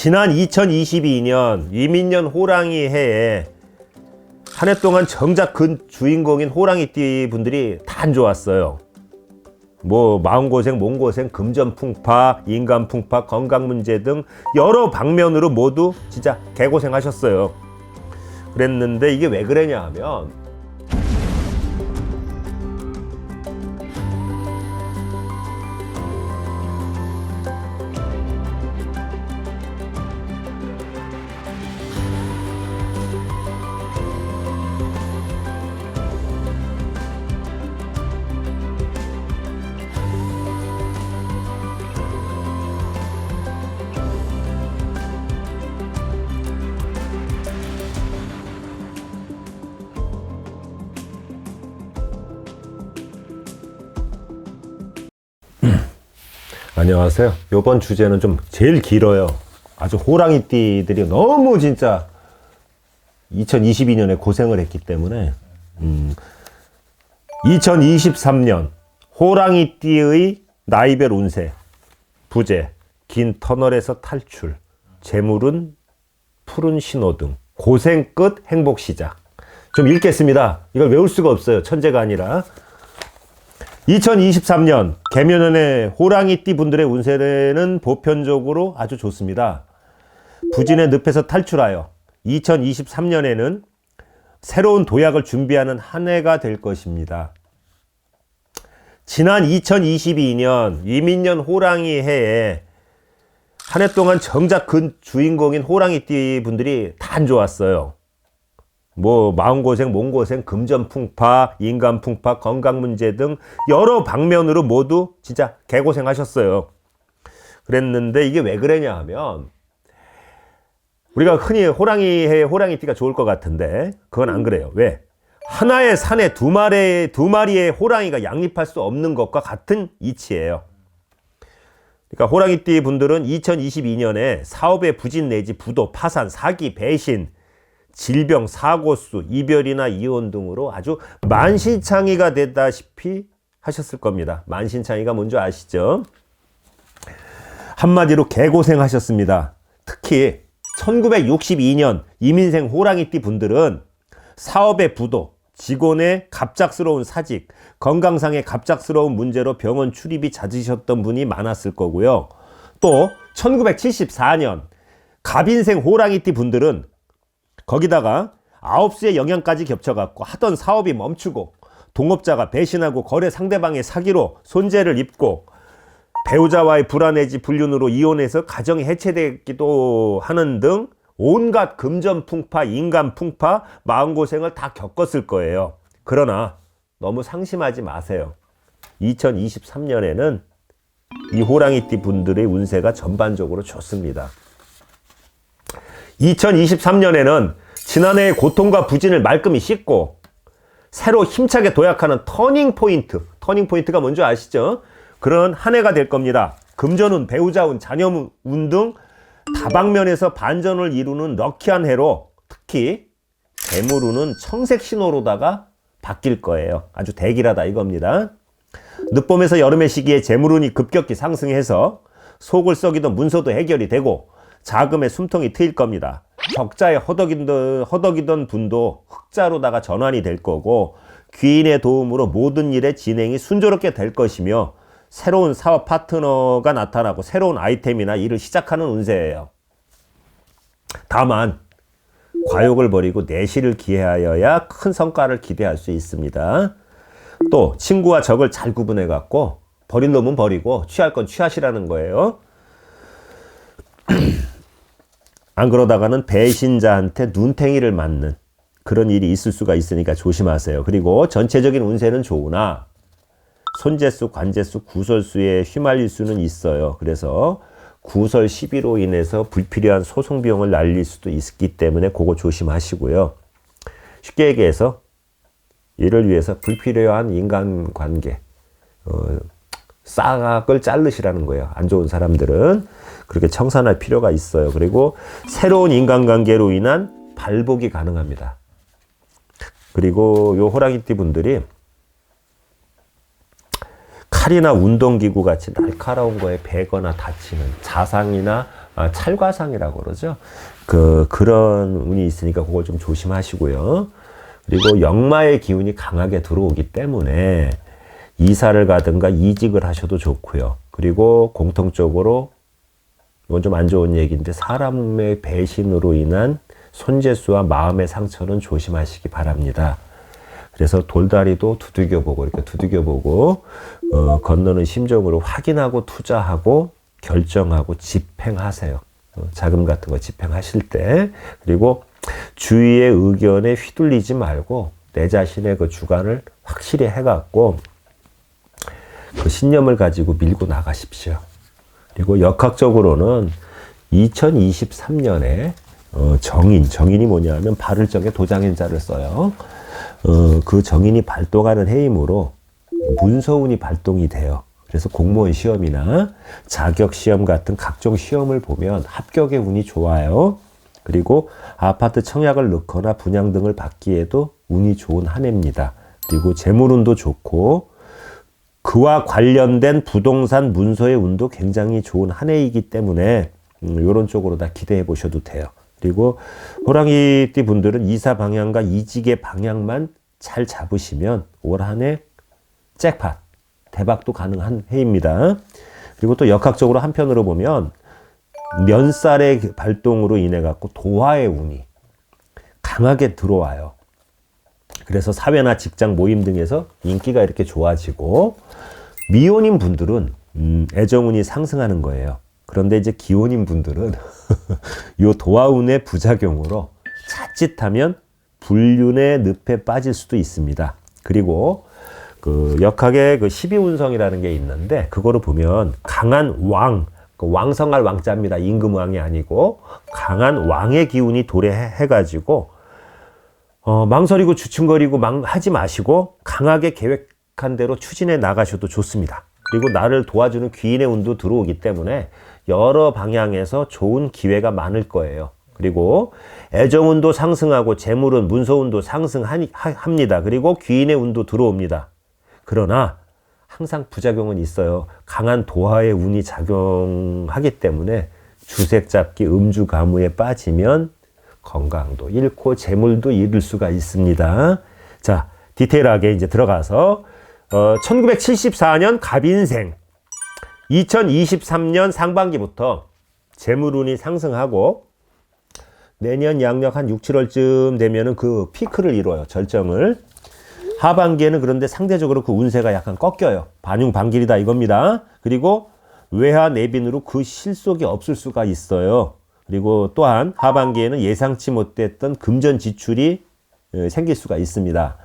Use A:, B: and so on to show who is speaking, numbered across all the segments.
A: 지난 2022년 이민년 호랑이 해에 한 해 동안 정작 그 주인공인 호랑이띠 분들이 다 안 좋았어요. 뭐 마음고생, 몸고생, 금전풍파, 인간풍파, 건강문제 등 여러 방면으로 모두 진짜 개고생 하셨어요. 그랬는데 이게 왜 그러냐 하면 안녕하세요. 이번 주제는 좀 제일 길어요. 아주 호랑이띠들이 너무 진짜 2022년에 고생을 했기 때문에 2023년 호랑이띠의 나이별 운세 부재, 긴 터널에서 탈출, 재물은 푸른 신호등, 고생 끝 행복 시작. 좀 읽겠습니다. 이걸 외울 수가 없어요. 천재가 아니라. 2023년 개묘년의 호랑이띠 분들의 운세는 보편적으로 아주 좋습니다. 부진의 늪에서 탈출하여 2023년에는 새로운 도약을 준비하는 한 해가 될 것입니다. 지난 2022년 이민년 호랑이 해에 한 해 동안 정작 그 주인공인 호랑이띠 분들이 다 안 좋았어요. 뭐 마음고생, 몸고생, 금전풍파, 인간풍파, 건강문제 등 여러 방면으로 모두 진짜 개고생 하셨어요. 그랬는데 이게 왜 그러냐 하면 우리가 흔히 호랑이해 호랑이띠가 좋을 것 같은데 그건 안 그래요. 왜? 하나의 산에 두 마리의 호랑이가 양립할 수 없는 것과 같은 이치예요. 그러니까 호랑이띠 분들은 2022년에 사업의 부진 내지 부도, 파산, 사기, 배신, 질병, 사고수, 이별이나 이혼 등으로 아주 만신창이가 되다시피 하셨을 겁니다. 만신창이가 뭔지 아시죠? 한마디로 개고생 하셨습니다. 특히 1962년 이민생 호랑이띠 분들은 사업의 부도, 직원의 갑작스러운 사직, 건강상의 갑작스러운 문제로 병원 출입이 잦으셨던 분이 많았을 거고요. 또 1974년 갑인생 호랑이띠 분들은 거기다가 9수의 영향까지 겹쳐갖고 하던 사업이 멈추고 동업자가 배신하고 거래 상대방의 사기로 손재를 입고 배우자와의 불화 내지 불륜으로 이혼해서 가정이 해체되기도 하는 등 온갖 금전풍파, 인간풍파, 마음고생을 다 겪었을 거예요. 그러나 너무 상심하지 마세요. 2023년에는 이 호랑이띠 분들의 운세가 전반적으로 좋습니다. 2023년에는 지난해의 고통과 부진을 말끔히 씻고 새로 힘차게 도약하는 터닝포인트가 뭔지 아시죠? 그런 한 해가 될 겁니다. 금전운, 배우자운, 자녀운 등 다방면에서 반전을 이루는 럭키한 해로 특히 재물운은 청색 신호로다가 바뀔 거예요. 아주 대길하다 이겁니다. 늦봄에서 여름의 시기에 재물운이 급격히 상승해서 속을 썩이던 문서도 해결이 되고 자금의 숨통이 트일 겁니다. 적자에 허덕이던 분도 흑자로다가 전환이 될 거고 귀인의 도움으로 모든 일의 진행이 순조롭게 될 것이며 새로운 사업 파트너가 나타나고 새로운 아이템이나 일을 시작하는 운세예요. 다만 과욕을 버리고 내실을 기해하여야 큰 성과를 기대할 수 있습니다. 또 친구와 적을 잘 구분해 갖고 버릴 놈은 버리고 취할 건 취하시라는 거예요. 안 그러다가는 배신자한테 눈탱이를 맞는 그런 일이 있을 수가 있으니까 조심하세요. 그리고 전체적인 운세는 좋으나 손재수, 관재수, 구설수에 휘말릴 수는 있어요. 그래서 구설 시비로 인해서 불필요한 소송 비용을 날릴 수도 있기 때문에 그거 조심하시고요. 쉽게 얘기해서 이를 위해서 불필요한 인간관계, 싹을 자르시라는 거예요. 안 좋은 사람들은 그렇게 청산할 필요가 있어요. 그리고 새로운 인간관계로 인한 발복이 가능합니다. 그리고 요 호랑이띠 분들이 칼이나 운동기구 같이 날카로운 거에 베거나 다치는 자상이나 찰과상이라고 그러죠. 그런 운이 있으니까 그걸 좀 조심하시고요. 그리고 역마의 기운이 강하게 들어오기 때문에 이사를 가든가 이직을 하셔도 좋고요. 그리고 공통적으로 이건 좀 안 좋은 얘기인데 사람의 배신으로 인한 손재수와 마음의 상처는 조심하시기 바랍니다. 그래서 돌다리도 두들겨보고 이렇게 두들겨보고 건너는 심정으로 확인하고 투자하고 결정하고 집행하세요. 자금 같은 거 집행하실 때. 그리고 주위의 의견에 휘둘리지 말고 내 자신의 그 주관을 확실히 해갖고 그 신념을 가지고 밀고 나가십시오. 그리고 역학적으로는 2023년에 정인이 뭐냐면 발을정에 도장인자를 써요. 그 정인이 발동하는 해임으로 문서운이 발동이 돼요. 그래서 공무원 시험이나 자격 시험 같은 각종 시험을 보면 합격의 운이 좋아요. 그리고 아파트 청약을 넣거나 분양 등을 받기에도 운이 좋은 한 해입니다. 그리고 재물운도 좋고 그와 관련된 부동산 문서의 운도 굉장히 좋은 한 해이기 때문에 이런 쪽으로 다 기대해 보셔도 돼요. 그리고 호랑이띠 분들은 이사 방향과 이직의 방향만 잘 잡으시면 올 한 해 잭팟, 대박도 가능한 해입니다. 그리고 또 역학적으로 한편으로 보면 면살의 발동으로 인해 갖고 도화의 운이 강하게 들어와요. 그래서 사회나 직장 모임 등에서 인기가 이렇게 좋아지고 미혼인 분들은 애정운이 상승하는 거예요. 그런데 이제 기혼인 분들은 요 도화운의 부작용으로 자칫하면 불륜의 늪에 빠질 수도 있습니다. 그리고 그 역학의 그 12운성이라는 게 있는데 그거를 보면 강한 왕, 그 왕성할 왕자입니다. 임금왕이 아니고 강한 왕의 기운이 도래해가지고 망설이고 주춤거리고 하지 마시고 강하게 계획한 대로 추진해 나가셔도 좋습니다. 그리고 나를 도와주는 귀인의 운도 들어오기 때문에 여러 방향에서 좋은 기회가 많을 거예요. 그리고 애정운도 상승하고 재물운, 문서운도 상승합니다. 그리고 귀인의 운도 들어옵니다. 그러나 항상 부작용은 있어요. 강한 도화의 운이 작용하기 때문에 주색 잡기, 음주 가무에 빠지면 건강도 잃고 재물도 잃을 수가 있습니다. 자, 디테일하게 이제 들어가서 1974년 갑인생 2023년 상반기부터 재물운이 상승하고 내년 양력 한 6, 7월쯤 되면은 그 피크를 이뤄요. 절정을. 하반기에는 그런데 상대적으로 그 운세가 약간 꺾여요. 반융반길이다 이겁니다. 그리고 외화 내빈으로 그 실속이 없을 수가 있어요. 그리고 또한 하반기에는 예상치 못했던 금전 지출이 생길 수가 있습니다.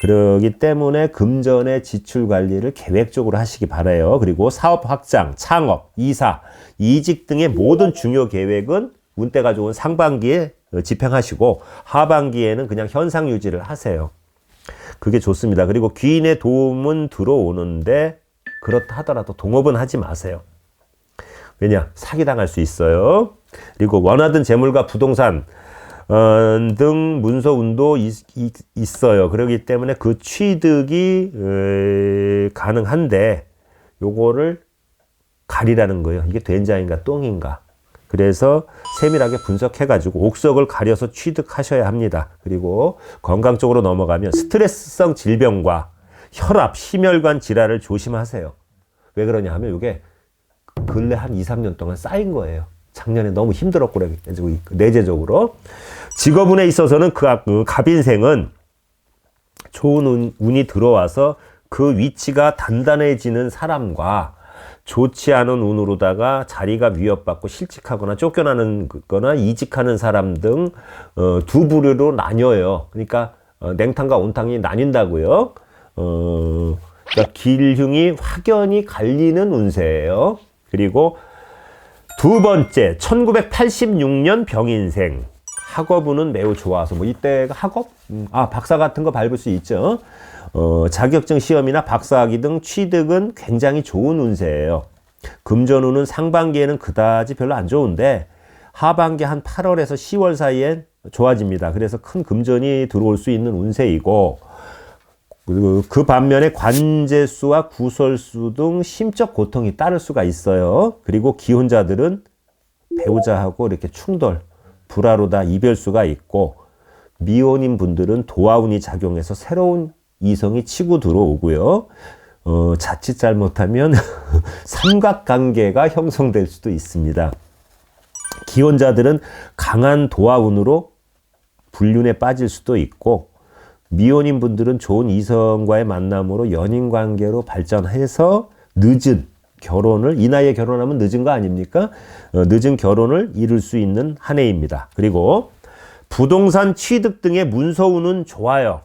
A: 그렇기 때문에 금전의 지출 관리를 계획적으로 하시기 바라요. 그리고 사업 확장, 창업, 이사, 이직 등의 모든 중요 계획은 운때가 좋은 상반기에 집행하시고 하반기에는 그냥 현상 유지를 하세요. 그게 좋습니다. 그리고 귀인의 도움은 들어오는데 그렇다 하더라도 동업은 하지 마세요. 왜냐? 사기당할 수 있어요. 그리고 원하던 재물과 부동산 등 문서운도 있어요. 그렇기 때문에 그 취득이 가능한데 요거를 가리라는 거예요. 이게 된자인가 똥인가. 그래서 세밀하게 분석해가지고 옥석을 가려서 취득하셔야 합니다. 그리고 건강 쪽으로 넘어가면 스트레스성 질병과 혈압, 심혈관 질환을 조심하세요. 왜 그러냐 하면 이게 근래 한 2, 3년 동안 쌓인 거예요. 작년에 너무 힘들었고 그래가지고 내재적으로. 직업운에 있어서는 그 갑인생은 좋은 운이 들어와서 그 위치가 단단해지는 사람과 좋지 않은 운으로다가 자리가 위협받고 실직하거나 쫓겨나는 거나 이직하는 사람 등 두 부류로 나뉘어요. 그러니까 냉탕과 온탕이 나뉜다고요. 그러니까 길흉이 확연히 갈리는 운세예요. 그리고 두 번째 1986년 병인생 학업운은 매우 좋아서 뭐 이때가 학업? 박사 같은 거 밟을 수 있죠. 자격증 시험이나 박사학위 등 취득은 굉장히 좋은 운세예요. 금전운은 상반기에는 그다지 별로 안 좋은데 하반기 한 8월에서 10월 사이엔 좋아집니다. 그래서 큰 금전이 들어올 수 있는 운세이고 그 반면에 관제수와 구설수 등 심적 고통이 따를 수가 있어요. 그리고 기혼자들은 배우자하고 이렇게 충돌, 불화로다 이별수가 있고, 미혼인 분들은 도화운이 작용해서 새로운 이성이 치고 들어오고요. 자칫 잘못하면 삼각관계가 형성될 수도 있습니다. 기혼자들은 강한 도화운으로 불륜에 빠질 수도 있고, 미혼인 분들은 좋은 이성과의 만남으로 연인 관계로 발전해서 늦은 결혼을, 이 나이에 결혼하면 늦은 거 아닙니까? 늦은 결혼을 이룰 수 있는 한 해입니다. 그리고 부동산 취득 등의 문서운은 좋아요.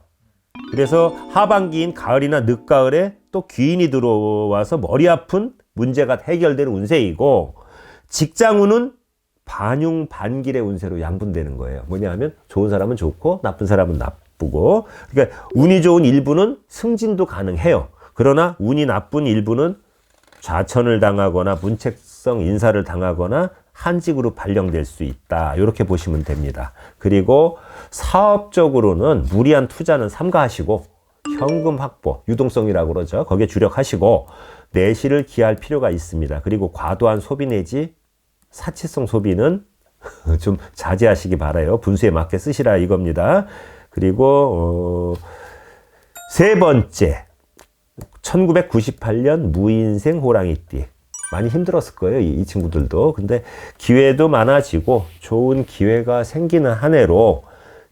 A: 그래서 하반기인 가을이나 늦가을에 또 귀인이 들어와서 머리 아픈 문제가 해결될 운세이고, 직장운은 반융반길의 운세로 양분되는 거예요. 뭐냐 하면 좋은 사람은 좋고 나쁜 사람은 나쁘고, 그러니까 운이 좋은 일부는 승진도 가능해요. 그러나 운이 나쁜 일부는 좌천을 당하거나 문책성 인사를 당하거나 한직으로 발령될 수 있다. 이렇게 보시면 됩니다. 그리고 사업적으로는 무리한 투자는 삼가하시고, 현금 확보, 유동성이라고 그러죠. 거기에 주력하시고 내실을 기할 필요가 있습니다. 그리고 과도한 소비 내지 사치성 소비는 좀 자제하시기 바라요. 분수에 맞게 쓰시라 이겁니다. 그리고 세 번째, 1998년 무인생 호랑이띠. 많이 힘들었을 거예요, 이 친구들도. 근데 기회도 많아지고 좋은 기회가 생기는 한 해로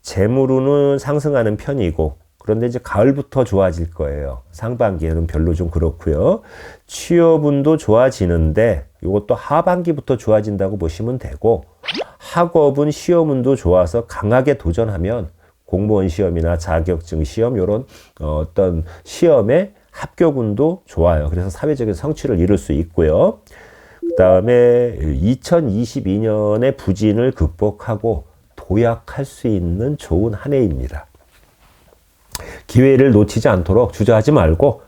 A: 재물운은 상승하는 편이고, 그런데 이제 가을부터 좋아질 거예요. 상반기에는 별로 좀 그렇고요. 취업운도 좋아지는데 이것도 하반기부터 좋아진다고 보시면 되고, 학업은 시험운도 좋아서 강하게 도전하면 공무원 시험이나 자격증 시험 이런 어떤 시험에 합격운도 좋아요. 그래서 사회적인 성취를 이룰 수 있고요. 그 다음에 2022년의 부진을 극복하고 도약할 수 있는 좋은 한 해입니다. 기회를 놓치지 않도록 주저하지 말고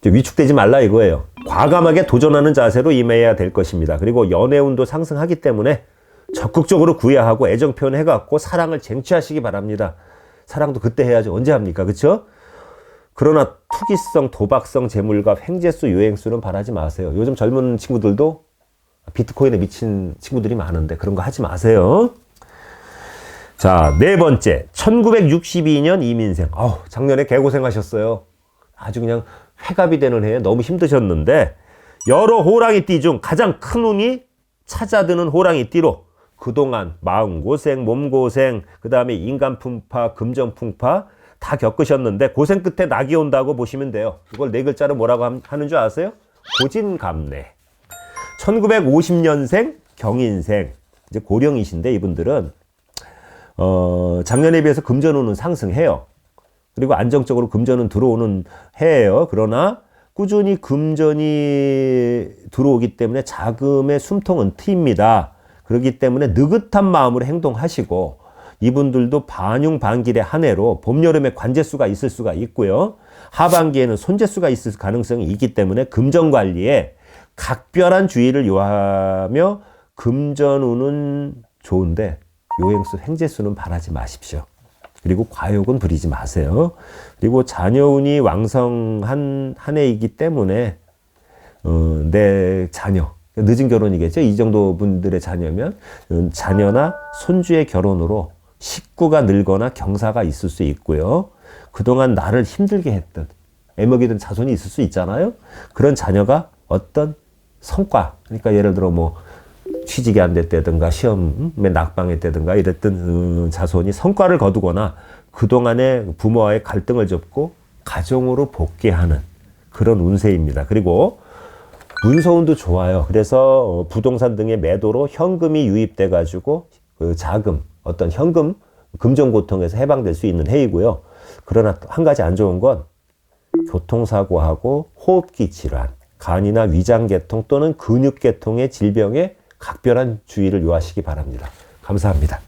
A: 위축되지 말라 이거예요. 과감하게 도전하는 자세로 임해야 될 것입니다. 그리고 연애운도 상승하기 때문에 적극적으로 구애하고 애정 표현해갖고 사랑을 쟁취하시기 바랍니다. 사랑도 그때 해야죠. 언제 합니까? 그렇죠? 그러나 투기성, 도박성 재물과 횡재수, 유행수는 바라지 마세요. 요즘 젊은 친구들도 비트코인에 미친 친구들이 많은데 그런 거 하지 마세요. 자, 네 번째, 1962년 이민생. 작년에 개고생하셨어요. 아주 그냥 회갑이 되는 해에 너무 힘드셨는데, 여러 호랑이띠 중 가장 큰 운이 찾아드는 호랑이띠로 그동안 마음고생, 몸고생, 그 다음에 인간풍파, 금전풍파 다 겪으셨는데 고생 끝에 낙이 온다고 보시면 돼요. 이걸 네 글자로 뭐라고 하는 줄 아세요? 고진감래. 1950년생 경인생. 이제 고령이신데 이분들은 작년에 비해서 금전운은 상승해요. 그리고 안정적으로 금전은 들어오는 해예요. 그러나 꾸준히 금전이 들어오기 때문에 자금의 숨통은 트입니다. 그렇기 때문에 느긋한 마음으로 행동하시고, 이분들도 반융반길의 한 해로 봄, 여름에 관재수가 있을 수가 있고요. 하반기에는 손재수가 있을 가능성이 있기 때문에 금전관리에 각별한 주의를 요하며, 금전운은 좋은데 요행수, 횡재수는 바라지 마십시오. 그리고 과욕은 부리지 마세요. 그리고 자녀운이 왕성한 한 해이기 때문에 내 자녀, 늦은 결혼이겠죠. 이 정도 분들의 자녀면 자녀나 손주의 결혼으로 식구가 늘거나 경사가 있을 수 있고요. 그동안 나를 힘들게 했던, 애먹이던 자손이 있을 수 있잖아요. 그런 자녀가 어떤 성과, 그러니까 예를 들어 뭐 취직이 안 됐다든가 시험에 낙방했다든가 이랬던 자손이 성과를 거두거나 그동안의 부모와의 갈등을 접고 가정으로 복귀하는 그런 운세입니다. 그리고 문서운도 좋아요. 그래서 부동산 등의 매도로 현금이 유입돼 가지고 그 자금, 어떤 현금, 금전고통에서 해방될 수 있는 해이고요. 그러나 한 가지 안 좋은 건 교통사고하고 호흡기 질환, 간이나 위장계통 또는 근육계통의 질병에 각별한 주의를 요하시기 바랍니다. 감사합니다.